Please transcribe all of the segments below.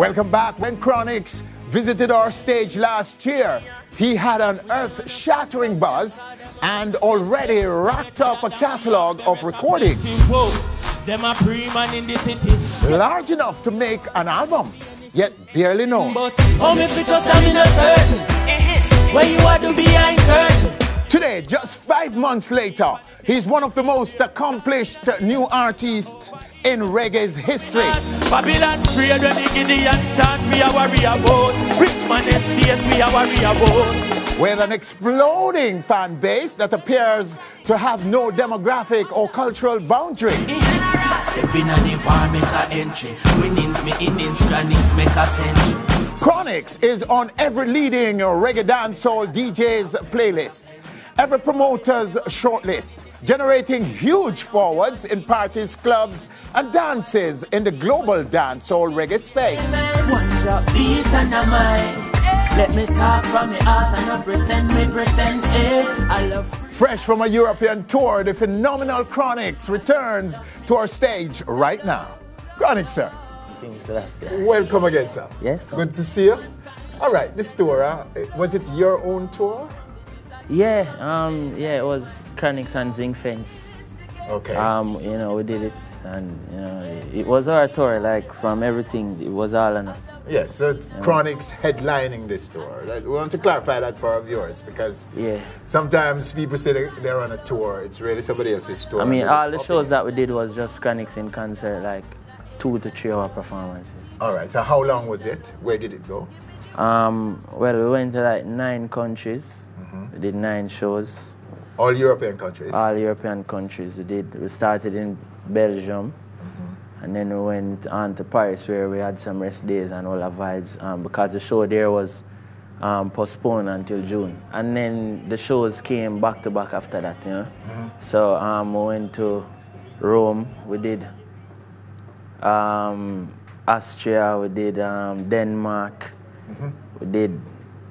Welcome back. When Chronixx visited our stage last year, he had an earth-shattering buzz and already racked up a catalog of recordings. Large enough to make an album, yet barely known. Today, just 5 months later, he's one of the most accomplished new artists in reggae's history. Babylon free when the Gideon start, we are worry about. Richmond estate, we are worry about. With an exploding fan base that appears to have no demographic or cultural boundary. Step in on the war, make a entry. Winnings, me innings, Chronixx, make a century. Chronixx is on every leading reggae dancehall DJ's playlist, every promoter's shortlist, generating huge forwards in parties, clubs, and dances in the global dancehall reggae space. One drop beat and a mind. Let me talk from me heart and not pretend, I love. Fresh from a European tour, the phenomenal Chronixx returns to our stage right now. Chronixx, sir. Welcome again, sir. Yes, sir. Good to see you. All right, this tour, was it your own tour? Yeah, yeah, it was Chronixx and Zinc Fence. Okay. You know, we did it, and you know, it was our tour. Like from everything, it was all on us. Yes, so Chronixx headlining this tour. We want to clarify that for our viewers because sometimes people say they're on a tour. It's really somebody else's tour. I mean, all the shows that we did was just Chronixx in concert, like 2 to 3 hour performances. All right. So how long was it? Where did it go? Well, we went to like 9 countries. We did 9 shows. All European countries? All European countries we did. We started in Belgium, and then we went on to Paris where we had some rest days and all the vibes because the show there was postponed until June. And then the shows came back to back after that, you know. So we went to Rome, we did Austria, we did Denmark, we did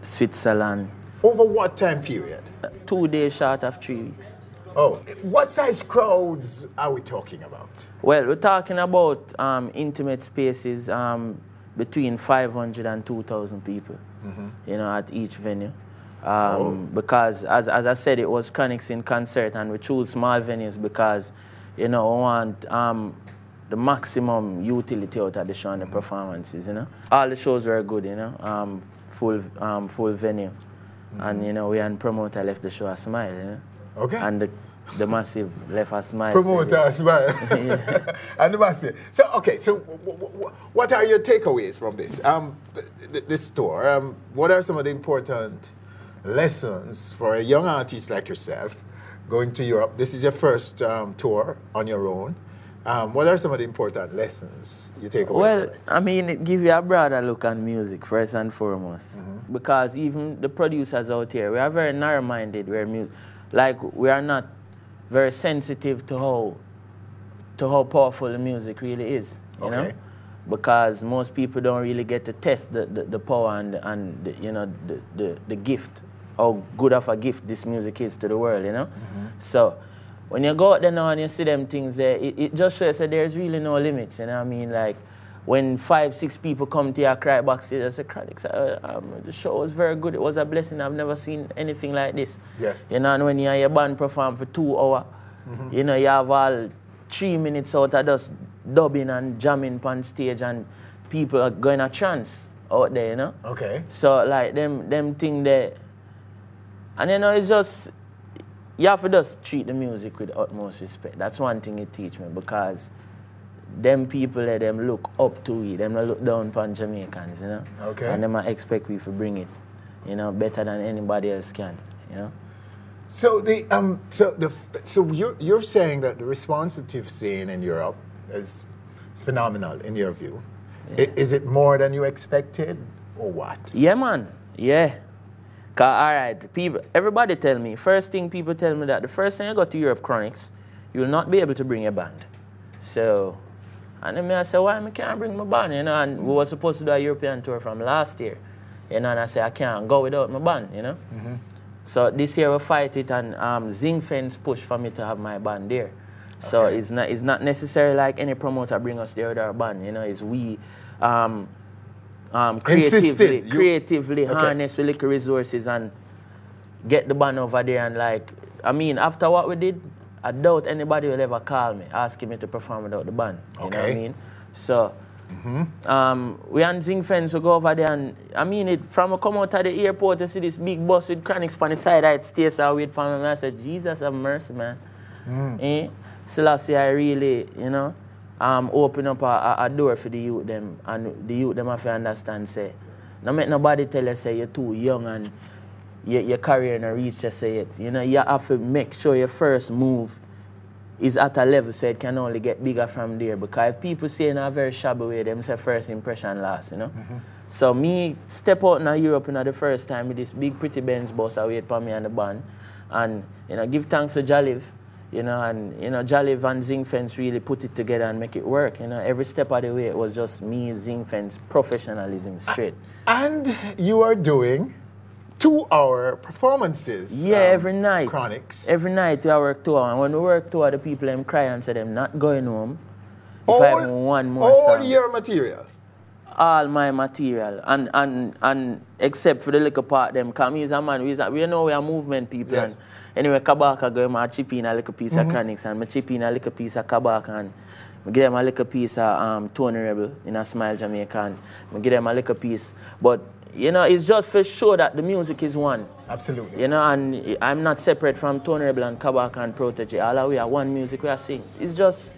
Switzerland. Over what time period? 2 days short of 3 weeks. Oh, what size crowds are we talking about? Well, we're talking about intimate spaces between 500 and 2,000 people, you know, at each venue. Because, as I said, it was Chronixx in concert, and we chose small venues because, you know, we want the maximum utility out of the show and the performances, you know. All the shows were good, you know, full venue. And, you know, we and promoter left the show a smile, you know. Okay. And the massive left a smile. Promoter a smile. And the massive. So, okay, so what are your takeaways from this? This tour, what are some of the important lessons for a young artist like yourself going to Europe? This is your first tour on your own. What are some of the important lessons you take away from it? I mean, it gives you a broader look on music, first and foremost. Because even the producers out here, we are very narrow-minded. We are not very sensitive to how powerful the music really is, you know? Because most people don't really get to test the power and the, you know, the gift, how good of a gift this music is to the world, you know? So, when you go out there now and you see them things there, it just shows that there's really no limits, you know what I mean? Like, when 5, 6 people come to your cry backstage, I say, Chronixx, the show was very good. It was a blessing. I've never seen anything like this. Yes. You know, and when you hear your band perform for 2 hours, you know, you have all 3 minutes out of just dubbing and jamming on stage, and people are going a trance out there, you know? Okay. So, like, them thing there, and you know, it's just, you have to just treat the music with utmost respect. That's one thing it teach me, because them people there, them look up to it, them look down upon Jamaicans, you know? Okay. And them expect we to bring it, you know, better than anybody else can, you know? So you're saying that the responsive scene in Europe is phenomenal in your view. Yeah. Is it more than you expected, or what? Yeah, man. Yeah. Cause, all right, people, everybody tell me, first thing people tell me that the first time you go to Europe, Chronixx, you will not be able to bring a band. So, and then I say, why I can't bring my band, you know? And we were supposed to do a European tour from last year, you know? And I say, I can't go without my band, you know? So this year we fight it, and Zinc Fence pushed for me to have my band there. So it's not necessarily like any promoter bring us there with our band, you know? It's we creatively harness the little resources and get the band over there. And like, I mean, after what we did, I doubt anybody will ever call me asking me to perform without the band. You know what I mean? So we and Zing Fence will go over there, and I mean, from I come out of the airport to see this big bus with Chronixx on the side, I'd stay so wait for me, and I said, Jesus have mercy, man. Selassie, I really, you know, open up a door for the youth them, and the youth them have to understand, say, no make nobody tell you, say, you're too young and your career not reach, just say it. You know, you have to make sure your first move is at a level so it can only get bigger from there. Because if people say in a very shabby way, them say first impression last, you know. So me step out in Europe the first time with this big pretty Benz bus, I wait for me and the band. And, you know, give thanks to Jaliv, you know, and, you know, Jaliv and Zing Fence really put it together and make it work. You know, every step of the way it was just me, Zing Fence, professionalism straight. And you are doing 2-hour performances. Yeah, every night. Chronixx. Every night we work 2 hours. And when we work 2 hours, the people them cry and say them not going home. All, if I have one more all song. your material? All my material. And except for the little part them, because me is a man, we know we are movement people. Yes. And anyway, Kabaka go, I chip in a little piece of Chronixx, and I chip in a little piece of Kabaka, and I give them a little piece of Tony Rebel in a Smile Jamaica, and I give them a little piece. But you know, it's just for sure that the music is one. Absolutely. You know, and I'm not separate from Tony Rebel and Kabaka and Protege. All of we are one music we are sing. It's just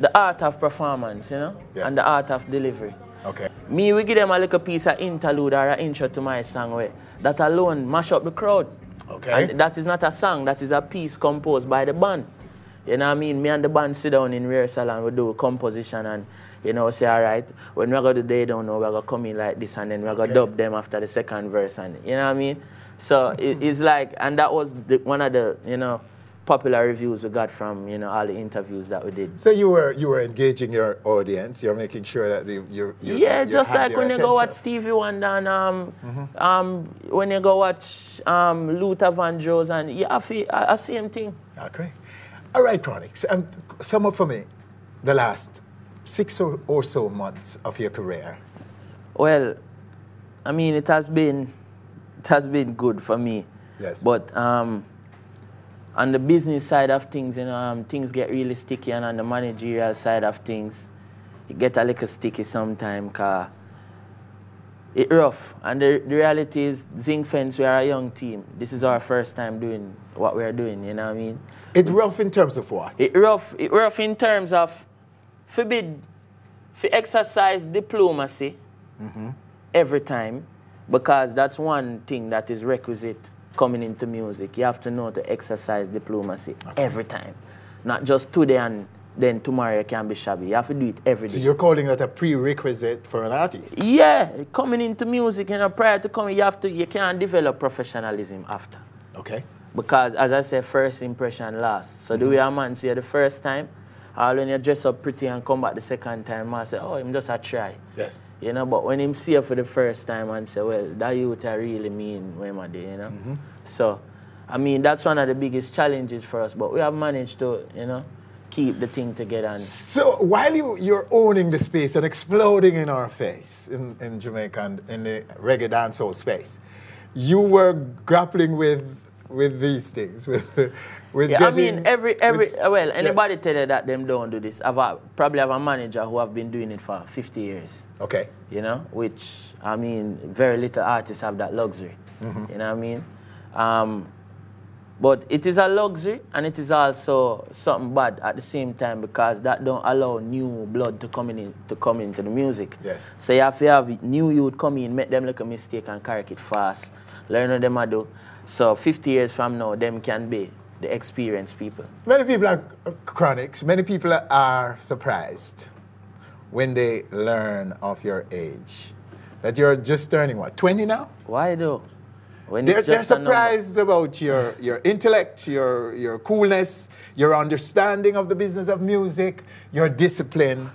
the art of performance, you know, and the art of delivery. Okay. Me, we give them a little piece of interlude or an intro to my song where that alone mash up the crowd. Okay. And that is not a song, that is a piece composed by the band. You know what I mean? Me and the band sit down in rehearsal and we do composition and, you know, say, all right, when we're going to do They Don't Know, we're going to come in like this and then we're going to dub them after the second verse. And you know what I mean? So it's like, and that was one of the, you know, popular reviews we got from, you know, all the interviews that we did. So you were engaging your audience, you're making sure that you just like when attention. you go watch Stevie Wonder and when you go watch Luther Vandross, and you have the same thing. Okay. All right, Chronixx, sum up for me the last 6 or so months of your career. Well, I mean, it has been good for me. Yes. But on the business side of things, you know, things get really sticky, and on the managerial side of things, it get a little sticky sometimes, because it's rough. And the reality is, Zing Fence, we are a young team. This is our first time doing what we're doing, you know what I mean? It's rough in terms of what? It rough in terms of for exercise diplomacy every time, because that's one thing that is requisite coming into music. You have to know to exercise diplomacy every time. Not just today and then tomorrow you can be shabby. You have to do it every day. So you're calling that a prerequisite for an artist? Yeah, coming into music, you know, prior to coming, you can't develop professionalism after. Okay. Because, as I said, first impression lasts. So the way a man say the first time, or when you dress up pretty and come back the second time, man say, oh, him just a try. Yes. You know, but when him see you for the first time and say, well, that youth I really mean when I do, you know. So, I mean, that's one of the biggest challenges for us, but we have managed to, you know, keep the thing together. And so while you're owning the space and exploding in our face in Jamaica and in the reggae dancehall space, you were grappling with these things, with yeah, getting, I mean, well, anybody tell you that them don't do this, probably have a manager who have been doing it for 50 years. Okay. You know, which, I mean, very little artists have that luxury. You know what I mean? But it is a luxury, and it is also something bad at the same time, because that don't allow new blood to come into the music. Yes. So you have to have new youth come in, make them look a mistake and correct it fast, learn what them I do. So 50 years from now, them can be the experienced people. Many people are Chronixx. Many people are surprised when they learn of your age. That you're just turning, what, 20 now? Why though? They're surprised about your intellect, your coolness, your understanding of the business of music, your discipline,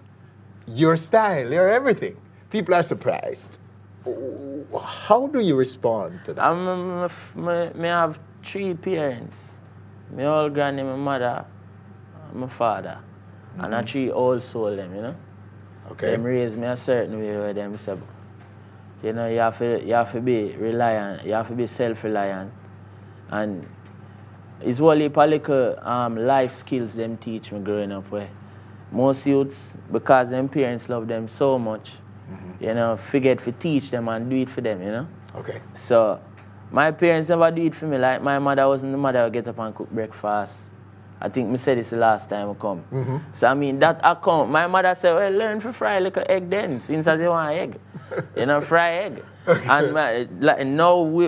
your style, your everything. People are surprised. How do you respond to that? I have 3 parents. My old granny, my mother, my father. And I 3 old soul them, you know? Okay. Them raised me a certain way where them say, You know, you have to be reliant, you have to be self-reliant. And it's only political life skills them teach me growing up where most youths, because them parents love them so much, you know, forget to teach them and do it for them, you know? Okay. So my parents never do it for me. Like my mother wasn't the mother who get up and cook breakfast. I think me said this the last time I come. So I mean, that account, my mother said, well, learn to fry like an egg then, since I say want egg. You know, fry egg. Okay. And like, now we're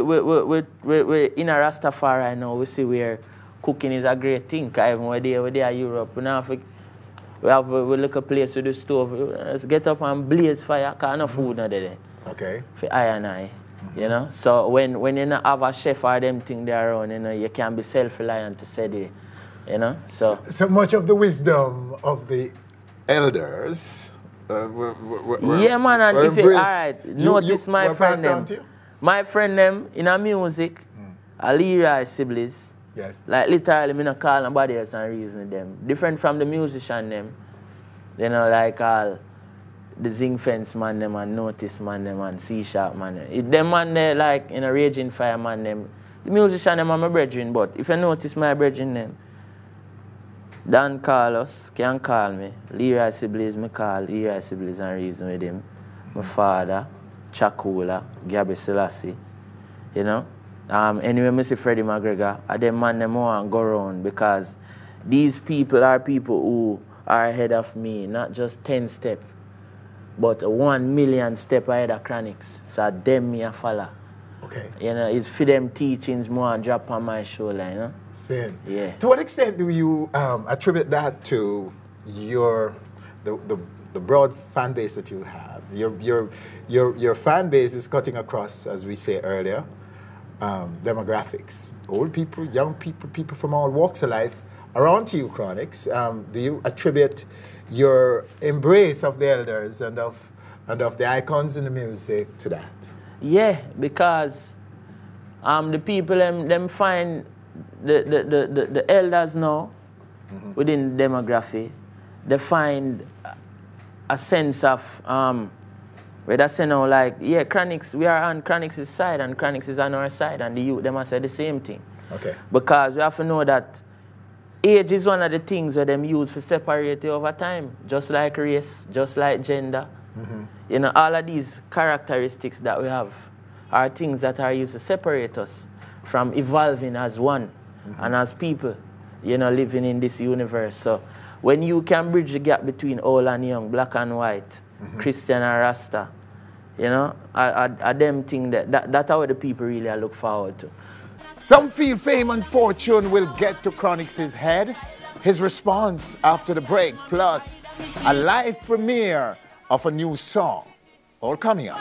in a Rastafari now, we see where cooking is a great thing. Because even when they're in Europe, we look a place with the stove. Let's get up and blaze fire, because no food not there. Okay. For I and I. You know? So when you don't have a chef or them thing there around, you know, you can be self-reliant to say the, you know? So much of the wisdom of the elders yeah, man, and if you, all right, notice my friend them. My friend them in a music, a Leroy siblings. Yes. Like literally, me not call nobody else and reason with them. Different from the musician them. You know, like all the Zing Fence man them and Notice man them and C-Sharp man them. Them man they like in a Raging Fire man them. The musician them are my brethren, but if you notice my brethren them, Dan Carlos can call me. Leroy siblings me call Leroy siblings and reason with him. My father, Chakula, Gabby Selassie. You know? Anyway, I see Freddie McGregor, I them man them want go around because these people are people who are ahead of me, not just 10 steps, but 1 million steps ahead of Chronixx. So them me a follow. Okay. You know, it's for them teachings more drop on my shoulder, you know? Same. Yeah. To what extent do you attribute that to the broad fan base that you have? Your fan base is cutting across, as we say earlier, demographics. Old people, young people, people from all walks of life around to you, Chronixx. Do you attribute your embrace of the elders and of the icons in the music to that? Yeah, because the people them find the elders now within the demography, they find a sense of where they say now like, yeah, Chronixx, we are on Chronixx's side and Chronixx is on our side, and the youth, they must say the same thing. Okay. Because we have to know that age is one of the things where them use for separate you over time, just like race, just like gender. You know, all of these characteristics that we have are things that are used to separate us from evolving as one and as people, you know, living in this universe. So when you can bridge the gap between old and young, black and white, Christian and Rasta, you know, are them things that's how the people really look forward to. Some feel fame and fortune will get to Chronixx's head. His response after the break, plus a live premiere of a new song, all coming up.